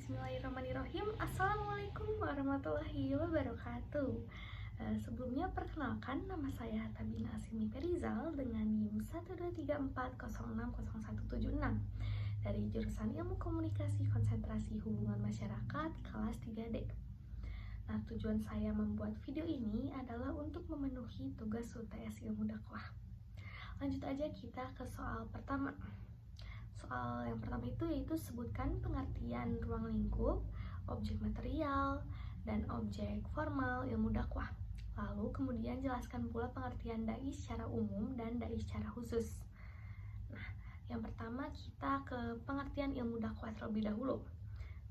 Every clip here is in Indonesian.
Bismillahirrahmanirrahim. Assalamualaikum warahmatullahi wabarakatuh. Sebelumnya perkenalkan, nama saya Tabina Asimi Perizal dengan NIM 12340600176 dari jurusan Ilmu Komunikasi Konsentrasi Hubungan Masyarakat kelas 3D. Nah, tujuan saya membuat video ini adalah untuk memenuhi tugas UTS Ilmu Dakwah. Lanjut aja kita ke soal pertama. Soal yang pertama itu yaitu sebutkan pengertian ruang lingkup, objek material, dan objek formal ilmu dakwah. Lalu kemudian jelaskan pula pengertian dai secara umum dan dai secara khusus. Nah, yang pertama kita ke pengertian ilmu dakwah terlebih dahulu.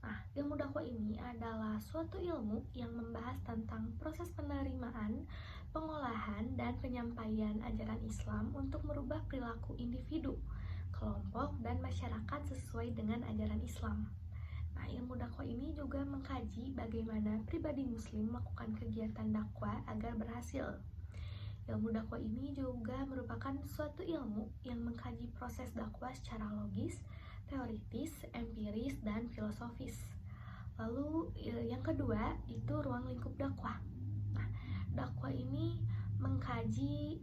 Nah, ilmu dakwah ini adalah suatu ilmu yang membahas tentang proses penerimaan, pengolahan, dan penyampaian ajaran Islam untuk merubah perilaku individu, kelompok, dan masyarakat sesuai dengan ajaran Islam. Nah, ilmu dakwah ini juga mengkaji bagaimana pribadi muslim melakukan kegiatan dakwah agar berhasil. Ilmu dakwah ini juga merupakan suatu ilmu yang mengkaji proses dakwah secara logis, teoritis, empiris, dan filosofis. Lalu yang kedua itu ruang lingkup dakwah. Nah, dakwah ini mengkaji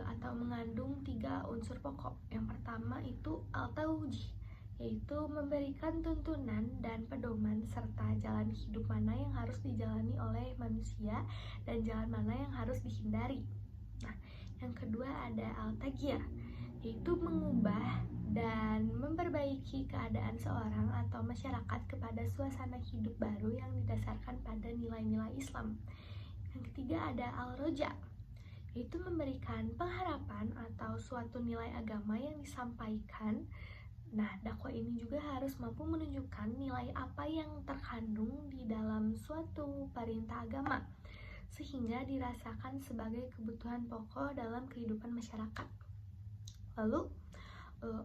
atau mengandung 3 unsur pokok. Yang pertama itu al-taujih, yaitu memberikan tuntunan dan pedoman serta jalan hidup mana yang harus dijalani oleh manusia dan jalan mana yang harus dihindari. Nah, yang kedua ada al-taqiyah, yaitu mengubah dan memperbaiki keadaan seorang atau masyarakat kepada suasana hidup baru yang didasarkan pada nilai-nilai Islam. Yang ketiga ada al-roja, yaitu memberikan pengharapan atau suatu nilai agama yang disampaikan. Nah, dakwah ini juga harus mampu menunjukkan nilai apa yang terkandung di dalam suatu perintah agama, sehingga dirasakan sebagai kebutuhan pokok dalam kehidupan masyarakat. Lalu,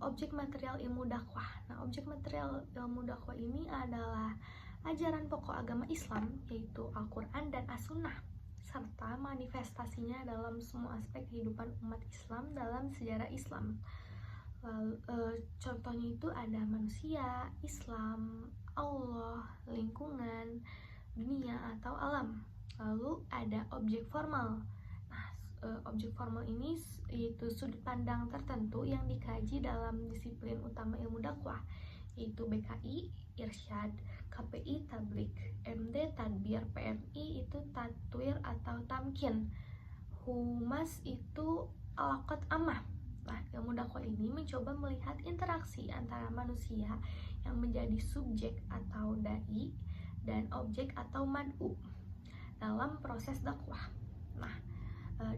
objek material ilmu dakwah. Nah, objek material ilmu dakwah ini adalah ajaran pokok agama Islam, yaitu Al-Quran dan As-Sunnah, serta manifestasinya dalam semua aspek kehidupan umat Islam dalam sejarah Islam. Lalu, contohnya itu ada manusia, Islam, Allah, lingkungan, dunia atau alam. Lalu ada objek formal. Nah, objek formal ini yaitu sudut pandang tertentu yang dikaji dalam disiplin utama ilmu dakwah, yaitu BKI, Irsyad, KPI, Tablik, MD, Tadbir, PMI itu Tatwir atau Tamkin, Humas itu Alakat Amah. Nah, ilmu dakwah ini mencoba melihat interaksi antara manusia yang menjadi subjek atau dai dan objek atau mad'u dalam proses dakwah. Nah,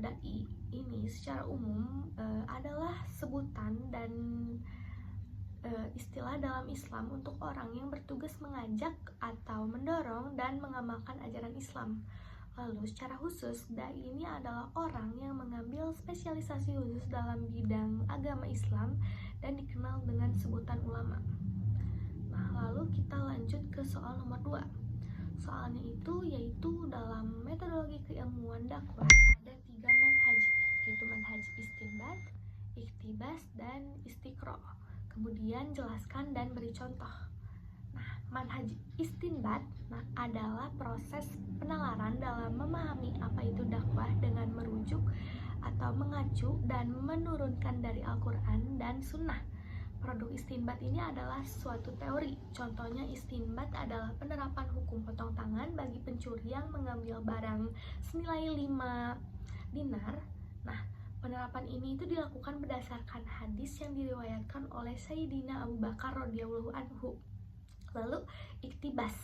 dai ini secara umum adalah sebutan dan istilah dalam Islam untuk orang yang bertugas mengajak atau mendorong dan mengamalkan ajaran Islam. Lalu secara khusus, dai ini adalah orang yang mengambil spesialisasi khusus dalam bidang agama Islam dan dikenal dengan sebutan ulama. Nah, lalu kita lanjut ke soal nomor 2. Soalnya itu yaitu dalam metodologi keilmuan dakwah ada 3 manhaj, yaitu manhaj istinbat, iktibas, dan istiqra. Kemudian jelaskan dan beri contoh. Nah, manhaj istinbat adalah proses penalaran dalam memahami apa itu dakwah dengan merujuk atau mengacu dan menurunkan dari Al-Quran dan Sunnah. Produk istinbat ini adalah suatu teori. Contohnya istinbat adalah penerapan hukum potong tangan bagi pencuri yang mengambil barang senilai 5 dinar. Nah, penerapan ini itu dilakukan berdasarkan hadis yang diriwayatkan oleh Sayyidina Abu Bakar radhiyallahu anhu. Lalu iktibas.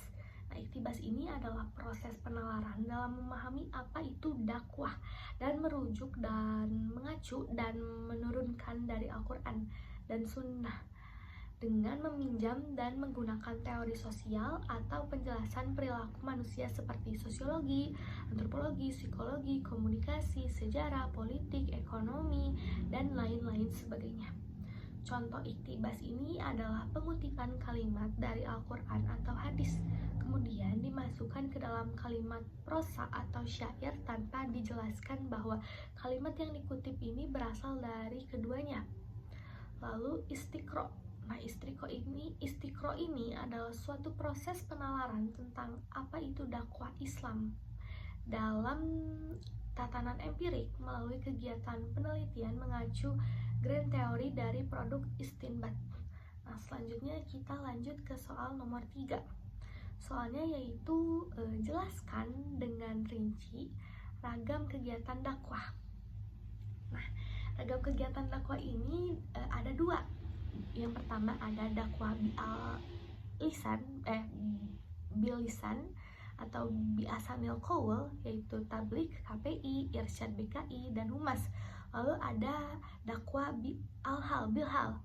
Nah, iktibas ini adalah proses penalaran dalam memahami apa itu dakwah dan merujuk dan mengacu dan menurunkan dari Al-Quran dan Sunnah dengan meminjam dan menggunakan teori sosial atau penjelasan perilaku manusia seperti sosiologi, antropologi, psikologi, komunikasi, sejarah, politik, ekonomi, dan lain-lain sebagainya. Contoh iktibas ini adalah pengutipan kalimat dari Al-Quran atau hadis, kemudian dimasukkan ke dalam kalimat prosa atau syair tanpa dijelaskan bahwa kalimat yang dikutip ini berasal dari keduanya. Lalu istiqra. Nah, istiqro ini adalah suatu proses penalaran tentang apa itu dakwah Islam dalam tatanan empirik melalui kegiatan penelitian mengacu grand teori dari produk istinbat. Nah, selanjutnya kita lanjut ke soal nomor 3. Soalnya yaitu jelaskan dengan rinci ragam kegiatan dakwah. Nah, ragam kegiatan dakwah ini ada 2. Yang pertama ada dakwah bil lisan atau bi'asanil qaul, yaitu tablik, KPI, irsyad BKI, dan humas. Lalu ada dakwah bilhal,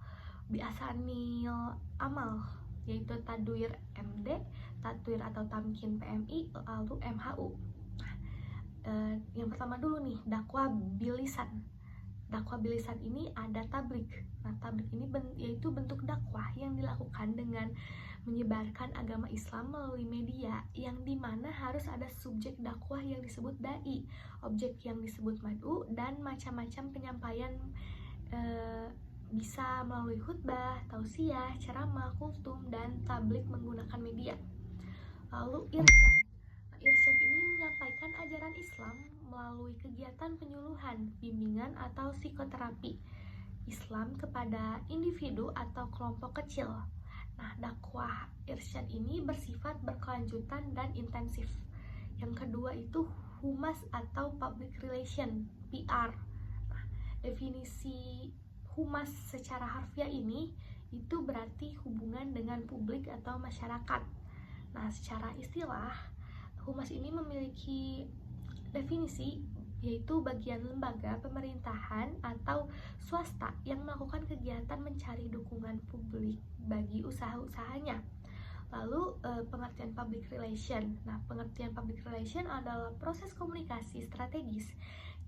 bi'asanil amal, yaitu tadwir MD, tatwir atau tamkin PMI, lalu MHU. Nah, yang pertama dulu nih, dakwah bilisan. Dakwah bilisan ini ada tablik. Nah, tablik ini yaitu bentuk dakwah yang dilakukan dengan menyebarkan agama Islam melalui media, yang dimana harus ada subjek dakwah yang disebut dai, objek yang disebut mad'u, dan macam-macam penyampaian bisa melalui khutbah, tausiah, ceramah, kultum, dan tablik menggunakan media. Lalu irsyad. Irsyad ini menyampaikan ajaran Islam melalui kegiatan penyuluhan, bimbingan, atau psikoterapi Islam kepada individu atau kelompok kecil. Nah, dakwah irsyad ini bersifat berkelanjutan dan intensif. Yang kedua itu humas atau public relation, PR. Nah, definisi humas secara harfiah ini itu berarti hubungan dengan publik atau masyarakat. Nah, secara istilah, humas ini memiliki definisi yaitu bagian lembaga pemerintahan atau swasta yang melakukan kegiatan mencari dukungan publik bagi usaha-usahanya. Lalu pengertian public relation. Nah, pengertian public relation adalah proses komunikasi strategis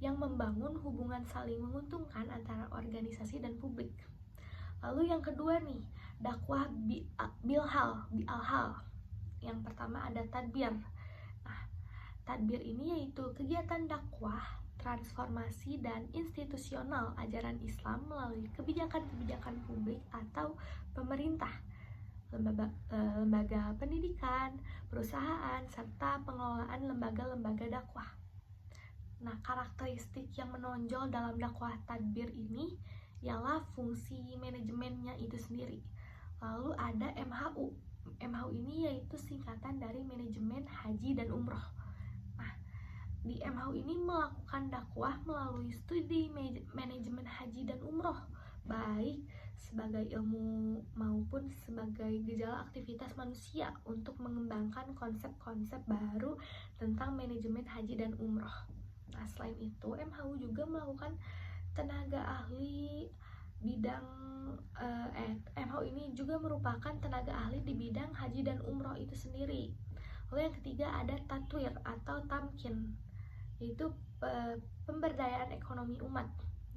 yang membangun hubungan saling menguntungkan antara organisasi dan publik. Lalu yang kedua nih, dakwah bi'alhal. Yang pertama ada tadbir. Tadbir ini yaitu kegiatan dakwah, transformasi, dan institusional ajaran Islam melalui kebijakan-kebijakan publik atau pemerintah, lembaga pendidikan, perusahaan, serta pengelolaan lembaga-lembaga dakwah. Nah, karakteristik yang menonjol dalam dakwah tadbir ini ialah fungsi manajemennya itu sendiri. Lalu ada MHU. MHU ini yaitu singkatan dari manajemen haji dan umroh. Di MHU ini melakukan dakwah melalui studi manajemen haji dan umroh, baik sebagai ilmu maupun sebagai gejala aktivitas manusia untuk mengembangkan konsep-konsep baru tentang manajemen haji dan umroh. Nah, selain itu MHU juga melakukan tenaga ahli bidang MHU ini juga merupakan tenaga ahli di bidang haji dan umroh itu sendiri. Lalu yang ketiga ada tatwir atau tamkin, yaitu pemberdayaan ekonomi umat.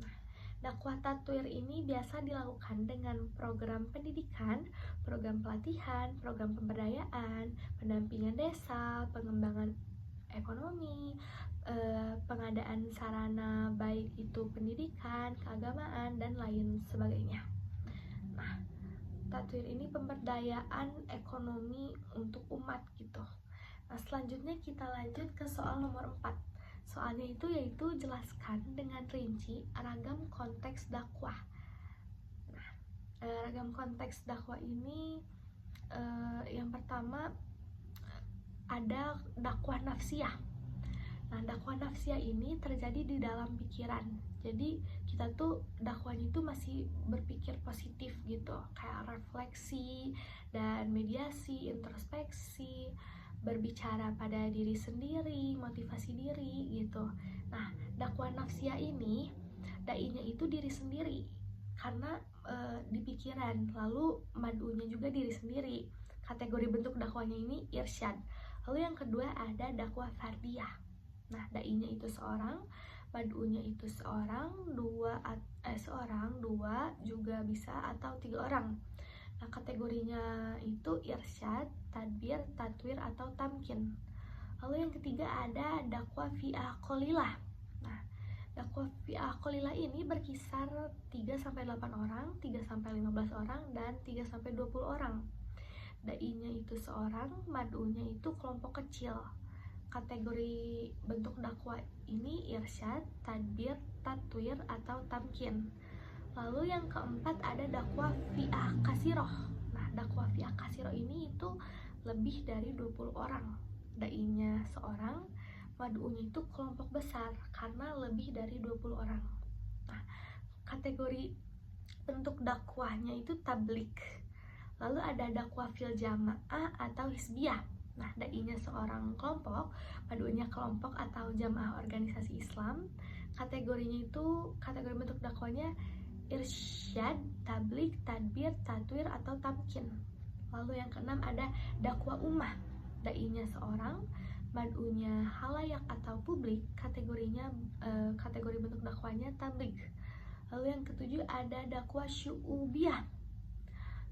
Nah, dakwah tatwir ini biasa dilakukan dengan program pendidikan, program pelatihan, program pemberdayaan, pendampingan desa, pengembangan ekonomi, pengadaan sarana baik itu pendidikan, keagamaan, dan lain sebagainya. Nah, tatwir ini pemberdayaan ekonomi untuk umat gitu. Nah, selanjutnya kita lanjut ke soal nomor 4. Soalnya itu yaitu jelaskan dengan rinci ragam konteks dakwah. Nah, ragam konteks dakwah ini yang pertama ada dakwah nafsiyah. Nah, dakwah nafsiyah ini terjadi di dalam pikiran. Jadi kita tuh dakwahnya itu masih berpikir positif gitu, kayak refleksi dan mediasi, introspeksi, berbicara pada diri sendiri, motivasi diri gitu. Nah, dakwah nafsiyah ini dai-nya itu diri sendiri karena di pikiran, lalu mad'unya juga diri sendiri. Kategori bentuk dakwahnya ini irsyad. Lalu yang kedua ada dakwah fardiyah. Nah, dai-nya itu seorang, mad'unya itu seorang, dua, juga bisa, atau 3 orang. Nah, kategorinya itu irsyad, tadbir, tatwir, atau tamkin. Lalu yang ketiga ada dakwah fi'ah qolilah. Nah, Dakwah fi'ah qalilah ini berkisar 3-8 orang, 3-15 orang, dan 3-20 orang. Dai-nya itu seorang, mad'unya itu kelompok kecil. Kategori bentuk dakwah ini irsyad, tadbir, tatwir, atau tamkin. Lalu yang keempat ada dakwah fi'ah kasiroh. Nah, dakwah fi'ah kasiroh ini itu lebih dari 20 orang. Dai-nya seorang, mad'unya itu kelompok besar karena lebih dari 20 orang. Nah, kategori bentuk dakwahnya itu tablik. Lalu ada dakwah fil jamaah atau hisbiyah. Nah, dai-nya seorang kelompok, mad'unya kelompok atau jamaah organisasi Islam. Kategorinya itu, kategori bentuk dakwahnya irsyad, tablik, tadbir, tatwir, atau tamkin. Lalu yang keenam ada dakwah ummah. Dai-nya seorang, mad'unya halayak atau publik. Kategorinya kategori bentuk dakwahnya tablik. Lalu yang ketujuh ada dakwah syu'ubiyah,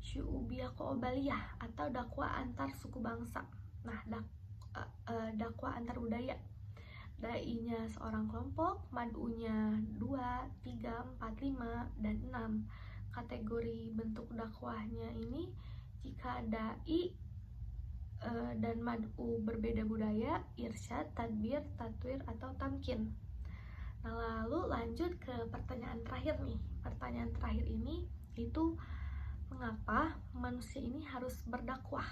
syu'ubiyah qobaliyah atau dakwah antar suku bangsa. Nah, dakwah antar budaya. Dai-nya seorang kelompok, mad'unya 2, 3, 4, 5, dan 6. Kategori bentuk dakwahnya ini jika dai dan mad'u berbeda budaya, irsyad, tadbir, tatwir, atau tamkin. Nah, lalu lanjut ke pertanyaan terakhir nih. Pertanyaan terakhir ini itu mengapa manusia ini harus berdakwah?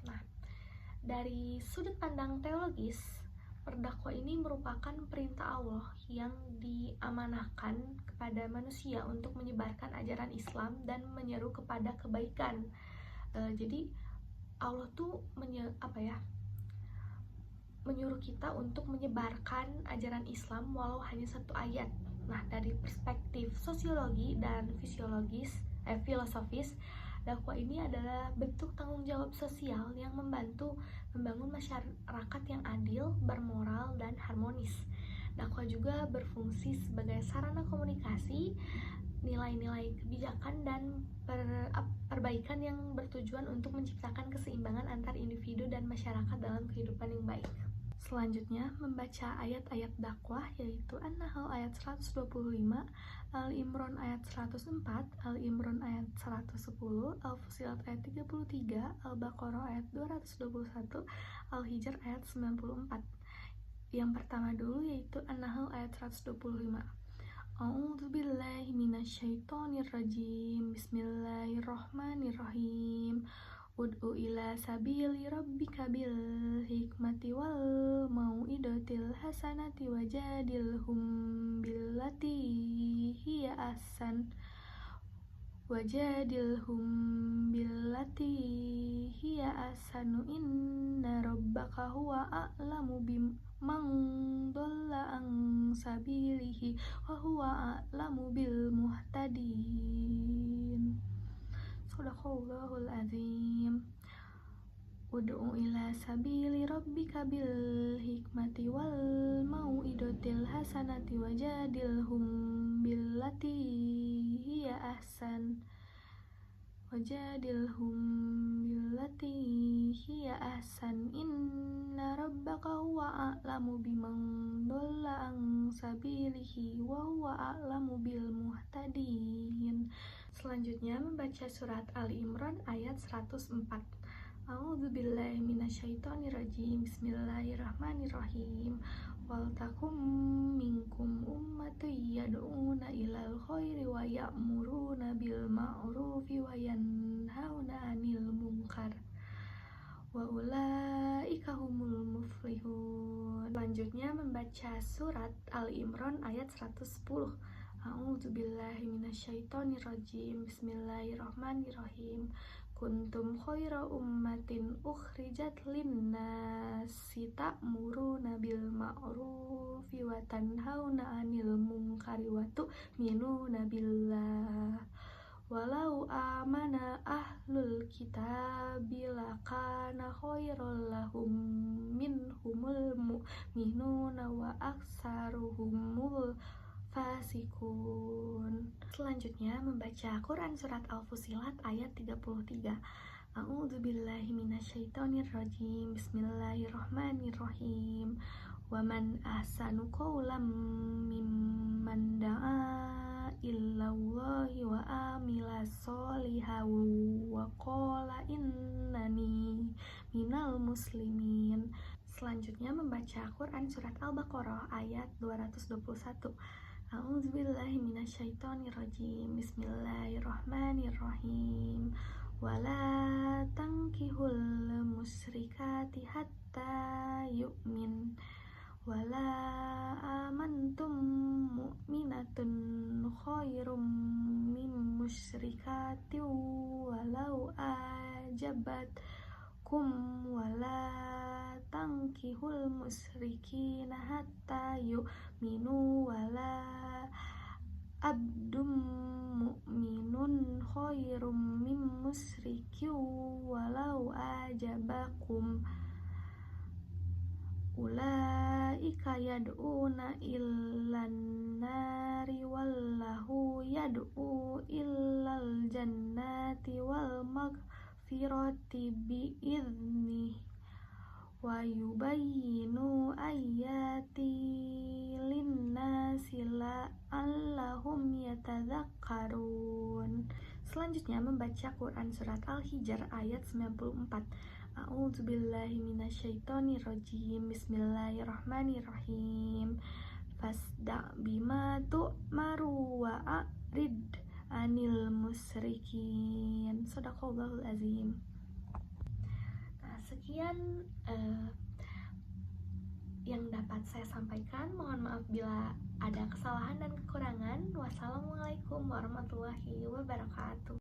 Nah, dari sudut pandang teologis, berdakwah ini merupakan perintah Allah yang diamanahkan kepada manusia untuk menyebarkan ajaran Islam dan menyeru kepada kebaikan. Jadi Allah tuh menyuruh kita untuk menyebarkan ajaran Islam walau hanya satu ayat. Nah, dari perspektif sosiologi dan filosofis, dakwah ini adalah bentuk tanggung jawab sosial yang membantu membangun masyarakat yang adil, bermoral, dan harmonis. Dakwah juga berfungsi sebagai sarana komunikasi, nilai-nilai kebijakan, dan perbaikan yang bertujuan untuk menciptakan keseimbangan antar individu dan masyarakat dalam kehidupan yang baik. Selanjutnya, membaca ayat-ayat dakwah yaitu An-Nahl ayat 125, Al-Imran ayat 104, Al-Imran ayat 110, Al-Fussilat ayat 33, Al-Baqarah ayat 221, Al-Hijr ayat 94. Yang pertama dulu yaitu An-Nahl ayat 125. A'udzubillahi minasyaitonirrajim. Bismillahirrahmanirrahim. Ud'u ila sabili rabbika bil hikmati wal mau'idatil hasanati wajadilhum billati hiya ahsan inna rabbaka huwa a'lamu biman dhalla an sabilihi wa huwa a'lamu bil muhtadin. Sadaqallahul azim. Ud'u ila sabili rabbika bil hikmati wal mau'idatil hasanati wajadilhum billati hiya ahsan inna rabbaka huwa a'lamu biman dhalla an sabilihi wa huwa a'lamu bil muhtadin. Selanjutnya membaca surat Ali Imran ayat 104. A'udzubillahi minasyaitonirrajim. Bismillahirrahmanirrahim. Waltakum minkum ummatun yad'una ilal khairi wa ya'muruna bil ma'rufi wa yanhauna 'anil munkar wa ulaika humul muflihun. Selanjutnya membaca surat Ali Imran ayat 110. A'udzubillahi minasyaitonirrajim. Bismillahirrahmanirrahim. Kuntum khaira ummatin ukhrijat linnasi ta'muruna bil ma'rufi wa tanhauna 'anil munkari wa tu'minuna billah. Walau amana ahlul kitabi lakana khairal lahum minhumul mu'minuna wa aksaruhumul fasikun. Selanjutnya membaca Quran surat Al-Fussilat ayat 33. A'udzubillahi minasyaitonirrajim. Bismillahirrahmanirrahim. Wa man ahsanu qawlan mimman da'a illallahi wa amila sholihan wa qala innani minal muslimin. Selanjutnya membaca Quran surat Al-Baqarah ayat 221. A'udzubillahi minasyaitonirrajim. Bismillahirrahmanirrahim. Wala tankihul musyrikati hatta yu'min. Wala amantum mu'minatun khairum min musyrikati walau ajabatkum. Wala tankihul musyrikina hatta yu'minu. Wala abdum mu'minun khairum min musyrikin walau ajabakum. Ulaika yad'una illan nari wallahu yad'u illal jannati wal maghfirati bi'idnih wa yubayyinu ayati linnasi la'allahum yatadzakkarun. Selanjutnya membaca Quran surat Al-Hijr ayat 94. A'udzubillahi minasyaitonirrajim. Bismillahirrahmanirrahim. Fasda' bima tu'maru wa a'rid anil musyrikin. Shadaqallahul azim. Nah, sekian yang dapat saya sampaikan. Mohon maaf bila ada kesalahan dan kekurangan. Wassalamualaikum warahmatullahi wabarakatuh.